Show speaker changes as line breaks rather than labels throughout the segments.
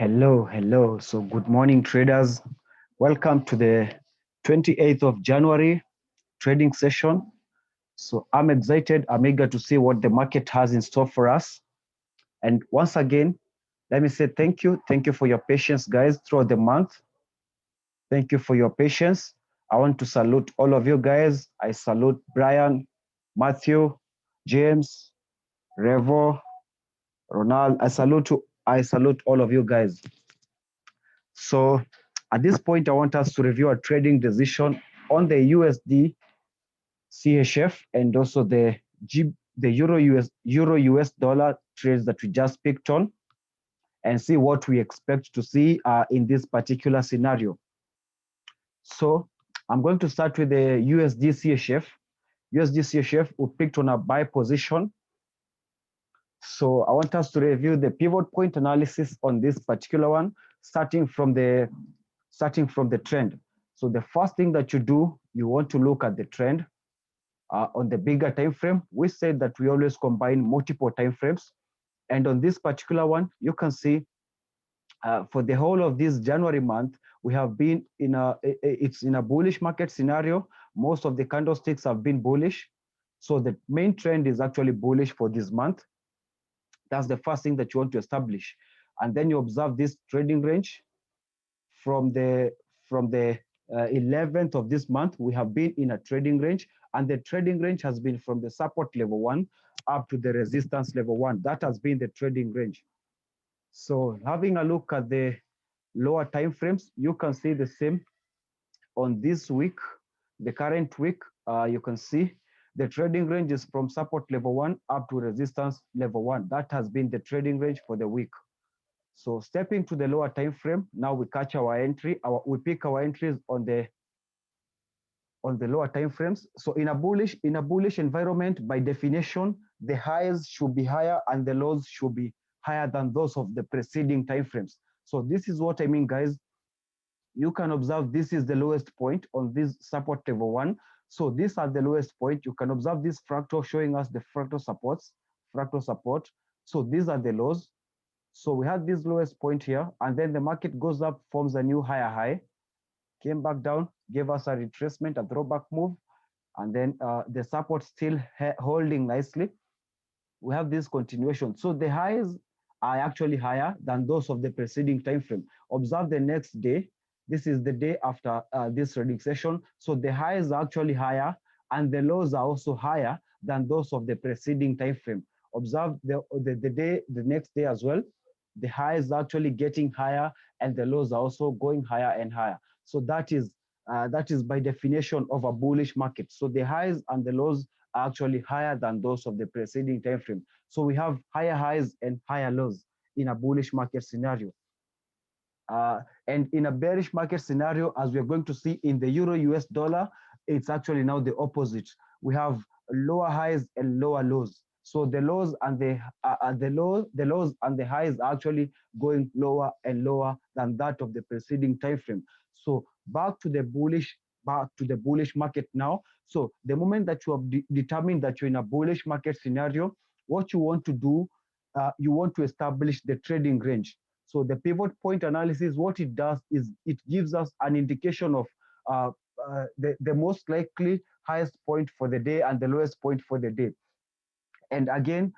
Hello. So good morning, traders. Welcome to the 28th of January trading session. So I'm excited. I'm eager to see what the market has in store for us. And once again, let me say thank you. Thank you for your patience, guys, throughout the month. Thank you for your patience. I want to salute all of you guys. I salute Brian, Matthew, James, Revo, Ronald. I salute all of you guys. So at this point, I want us to review a trading decision on the USD CHF and also the Euro US dollar trades that we just picked on, and see what we expect to see in this particular scenario. So I'm going to start with the USD CHF. USD CHF, we picked on a buy position. So I want us to review the pivot point analysis on this particular one, starting from the trend. So the first thing that you do, you want to look at the trend on the bigger time frame. We said that we always combine multiple time frames, and on this particular one, you can see for the whole of this January month, we have been in a bullish market scenario. Most of the candlesticks have been bullish, so the main trend is actually bullish for this month. That's the first thing that you want to establish, and then you observe this trading range from the 11th of this month. We have been in a trading range, and the trading range has been from the support level 1 up to the resistance level 1. That has been the trading range. So having a look at the lower time frames, you can see the same on this week, the current week. You can see the trading range is from support level 1 up to resistance level 1. That has been the trading range for the week. So stepping to the lower time frame, now we catch our entry. We pick our entries on the lower time frames. So in a bullish environment, by definition, the highs should be higher and the lows should be higher than those of the preceding time frames. So this is what I mean, guys. You can observe this is the lowest point on this support level 1. So these are the lowest point. You can observe this fractal showing us the fractal support. So these are the lows. So we had this lowest point here, and then the market goes up, forms a new higher high, came back down, gave us a retracement, a throwback move, and then the support still holding nicely. We have this continuation. So the highs are actually higher than those of the preceding time frame. Observe the next day. This is the day after this trading session. So the highs are actually higher, and the lows are also higher than those of the preceding time frame. Observe the next day as well. The highs are actually getting higher, and the lows are also going higher and higher. So that is by definition of a bullish market. So the highs and the lows are actually higher than those of the preceding time frame. So we have higher highs and higher lows in a bullish market scenario. And in a bearish market scenario, as we're going to see in the Euro US dollar, it's actually now the opposite. We have lower highs and lower lows. So the lows and the lows and the highs are actually going lower and lower than that of the preceding time frame. So back to the bullish market now. So the moment that you have determined that you're in a bullish market scenario, what you want to do, you want to establish the trading range. So the pivot point analysis, what it does is it gives us an indication of the most likely highest point for the day and the lowest point for the day. And again,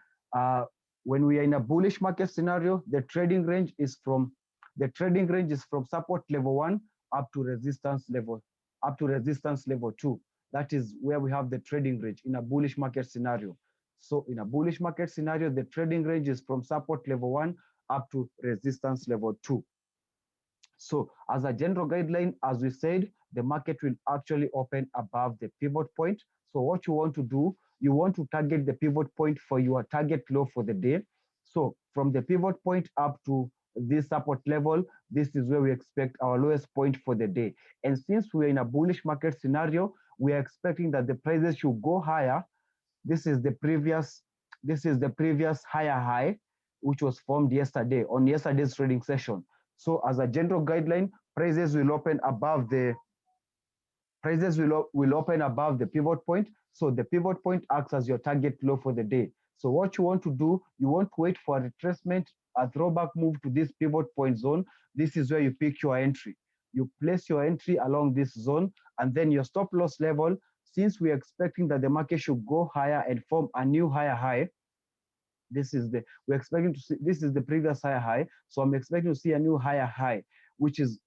when we are in a bullish market scenario, the trading range is from support level 1 up to resistance level 2. That is where we have the trading range in a bullish market scenario. So in a bullish market scenario, the trading range is from support level 1 up to resistance level 2. So as a general guideline, as we said, the market will actually open above the pivot point. So what you want to do, you want to target the pivot point for your target low for the day. So from the pivot point up to this support level, this is where we expect our lowest point for the day. And since we're in a bullish market scenario, we are expecting that the prices should go higher. This is the previous higher high, which was formed yesterday on yesterday's trading session. So as a general guideline, prices will open above the pivot point. So the pivot point acts as your target low for the day. So what you want to do, you want to wait for a retracement, a throwback move to this pivot point zone. This is where you pick your entry. You place your entry along this zone, and then your stop loss level, since we're expecting that the market should go higher and form a new higher high, we're expecting to see, this is the previous higher high, so I'm expecting to see a new higher high, which is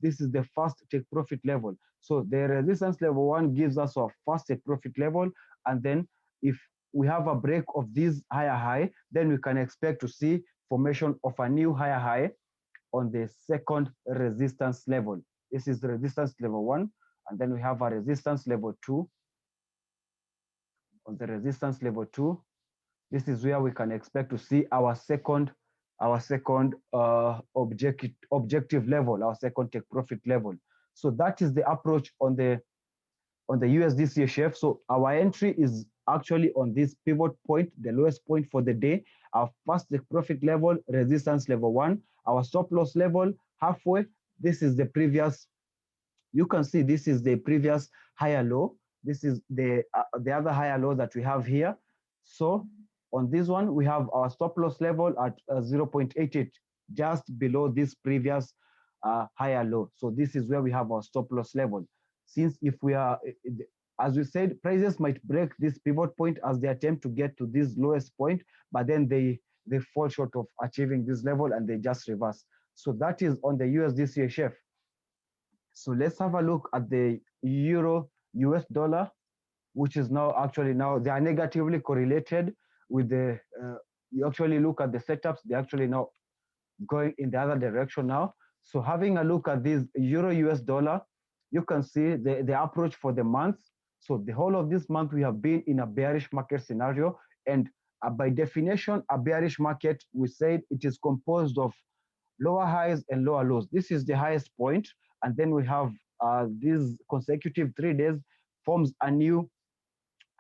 this is the first take profit level. So the resistance level 1 gives us our first take profit level, and then if we have a break of this higher high, then we can expect to see formation of a new higher high on the second resistance level. This is the resistance level 1, and then we have a resistance level 2. On the resistance level 2, this is where we can expect to see our second objective level, our second take profit level. So that is the approach on the USD So our entry is actually on this pivot point, the lowest point for the day. Our first take profit level, resistance level 1. Our stop loss level halfway. This is the previous. You can see this is the previous higher low. This is the other higher low that we have here. So on this one, we have our stop loss level at 0.88, just below this previous higher low. So this is where we have our stop loss level. Since if we are, as we said, prices might break this pivot point as they attempt to get to this lowest point, but then they fall short of achieving this level and they just reverse. So that is on the USD So let's have a look at the euro US dollar, which is now they are negatively correlated with the, you actually look at the setups, they're actually now going in the other direction now. So having a look at this euro US dollar, you can see the approach for the month. So the whole of this month, we have been in a bearish market scenario. And by definition, a bearish market, we said it is composed of lower highs and lower lows. This is the highest point, and then we have these consecutive 3 days forms a new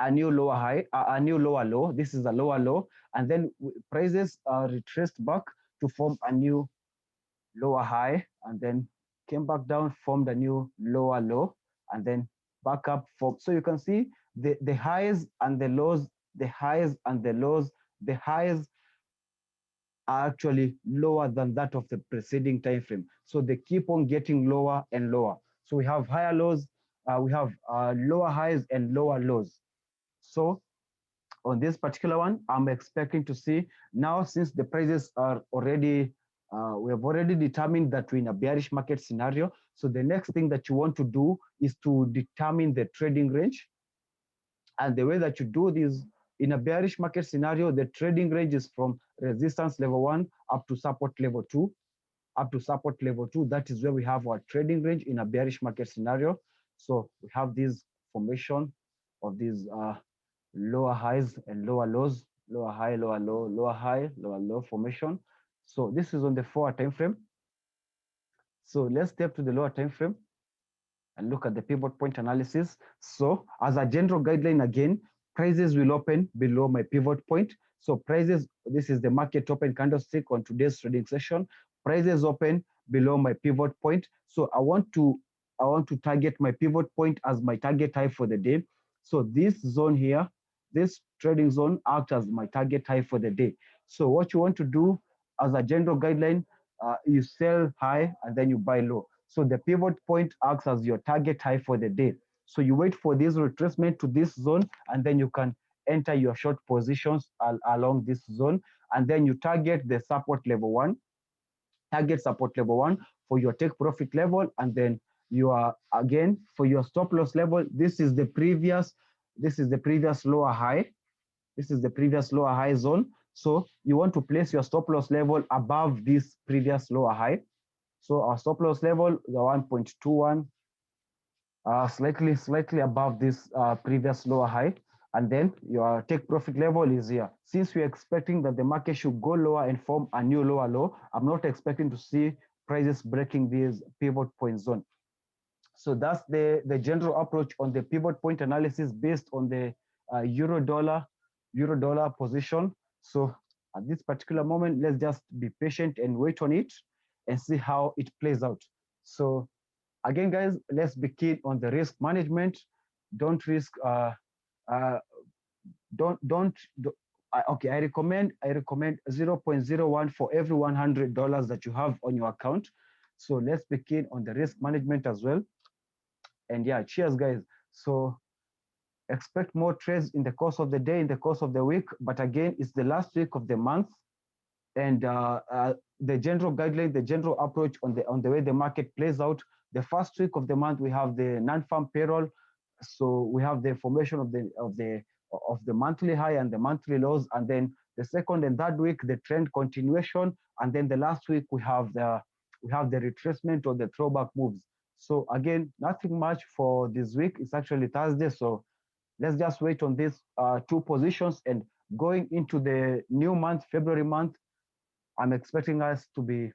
lower high, a new lower low. This is a lower low, and then prices are retraced back to form a new lower high, and then came back down, formed a new lower low, and then back up. So you can see the highs and the lows, the highs and the lows, the highs are actually lower than that of the preceding time frame. So they keep on getting lower and lower. So we have higher lows, we have lower highs and lower lows. So on this particular one, I'm expecting to see now, since the prices are already, we have already determined that we're in a bearish market scenario. So the next thing that you want to do is to determine the trading range. And the way that you do this in a bearish market scenario, the trading range is from resistance level 1 up to support level 2. That is where we have our trading range in a bearish market scenario. So we have this formation of these lower highs and lower lows, lower high, lower low, lower high, lower low formation. So this is on the 4-hour time frame. So let's step to the lower time frame and look at the pivot point analysis. So as a general guideline, again, prices will open below my pivot point. So prices, this is the market open candlestick on today's trading session. Prices open below my pivot point. So I want to target my pivot point as my target high for the day. So this zone here, this trading zone acts as my target high for the day. So what you want to do as a general guideline, you sell high and then you buy low. So the pivot point acts as your target high for the day. So you wait for this retracement to this zone, and then you can enter your short positions along this zone, and then you target the support level 1. Target support level 1 for your take profit level, and then you are again for your stop loss level. This is the previous lower high. This is the previous lower high zone. So you want to place your stop loss level above this previous lower high. So our stop loss level, the 1.21, slightly above this previous lower high. And then your take profit level is here. Since we're expecting that the market should go lower and form a new lower low, I'm not expecting to see prices breaking this pivot point zone. So that's the general approach on the pivot point analysis based on the euro dollar position. So at this particular moment, let's just be patient and wait on it and see how it plays out. So again, guys, let's be keen on the risk management. Don't risk Okay, I recommend 0.01 for every $100 that you have on your account. So let's begin on the risk management as well. And yeah, cheers, guys. So expect more trades in the course of the day, in the course of the week. But again, it's the last week of the month, and the general guideline, the general approach on the way the market plays out. The first week of the month, we have the non-farm payroll. So we have the formation of the monthly high and the monthly lows, and then the second and third week, the trend continuation, and then the last week we have the retracement or the throwback moves. So again, nothing much for this week. It's actually Thursday, so let's just wait on these two positions. And going into the new month, February month, I'm expecting us to be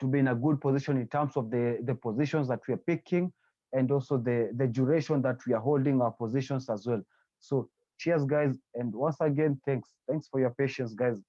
in a good position in terms of the positions that we are picking, and also the duration that we are holding our positions as well. So cheers, guys, and once again, thanks for your patience, guys.